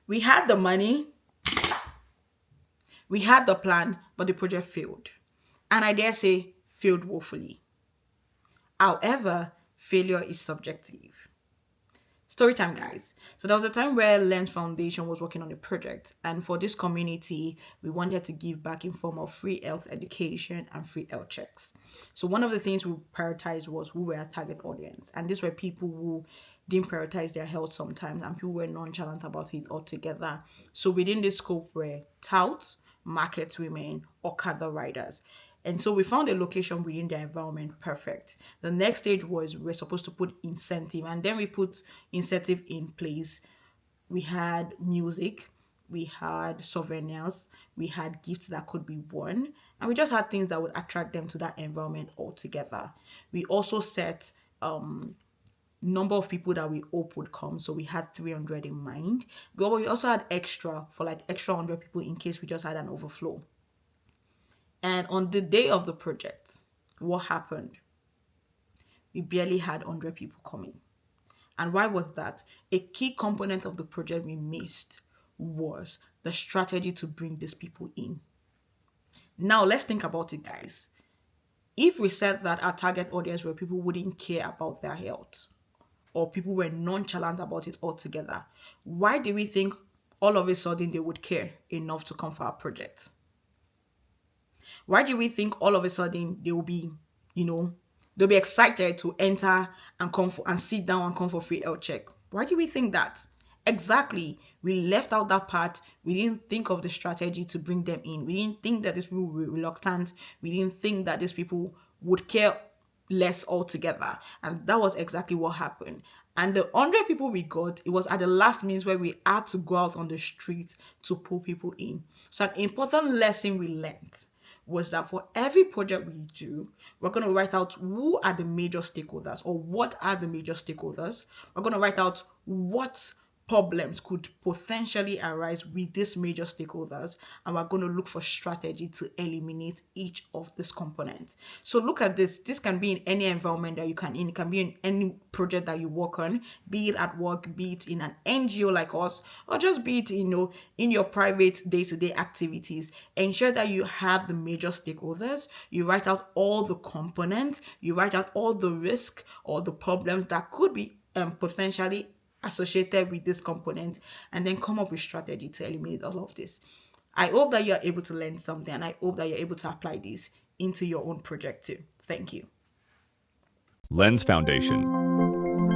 We had the money, we had the plan, but the project failed. And I dare say, failed woefully. However, failure is subjective. Story time, guys. So there was a time where Lens Foundation was working on a project, and for this community, we wanted to give back in form of free health education and free health checks. So one of the things we prioritized was who were our target audience, and these were people who didn't prioritize their health sometimes, and people were nonchalant about it altogether. So within this scope were touts, market women, Okada riders. And so we found a location within their environment perfect. The next stage was we're supposed to put incentive, and then we put incentive in place. We had music, we had souvenirs, we had gifts that could be won, and we just had things that would attract them to that environment altogether. We also set number of people that we hope would come. So we had 300 in mind. But we also had extra for like extra 100 people in case we just had an overflow. And on the day of the project, what happened? We barely had 100 people coming. And why was that? A key component of the project we missed was the strategy to bring these people in. Now, let's think about it, guys. If we said that our target audience were people who wouldn't care about their health or people were nonchalant about it altogether, why do we think all of a sudden they would care enough to come for our project? Why do we think all of a sudden they will be, you know, they'll be excited to enter and come for and sit down and come for free health check? Why do we think that? Exactly. We left out that part. We didn't think of the strategy to bring them in. We didn't think that these people would be reluctant. We didn't think that these people would care less altogether. And that was exactly what happened. And the 100 people we got, it was at the last minute where we had to go out on the street to pull people in. So an important lesson we learned was that for every project we do, we're going to write out who are the major stakeholders or what are the major stakeholders. We're going to write out what problems could potentially arise with these major stakeholders, and we're going to look for strategy to eliminate each of these components. So look at this can be in any environment that you can in, it can be in any project that you work on, be it at work, be it in an NGO like us, or just be it in your private day-to-day activities. Ensure that you have the major stakeholders, you write out all the components, you write out all the risk or the problems that could be potentially associated with this component, and then come up with strategy to eliminate all of this. I hope that you're able to learn something, and I hope that you're able to apply this into your own project too. Thank you. Lens Foundation.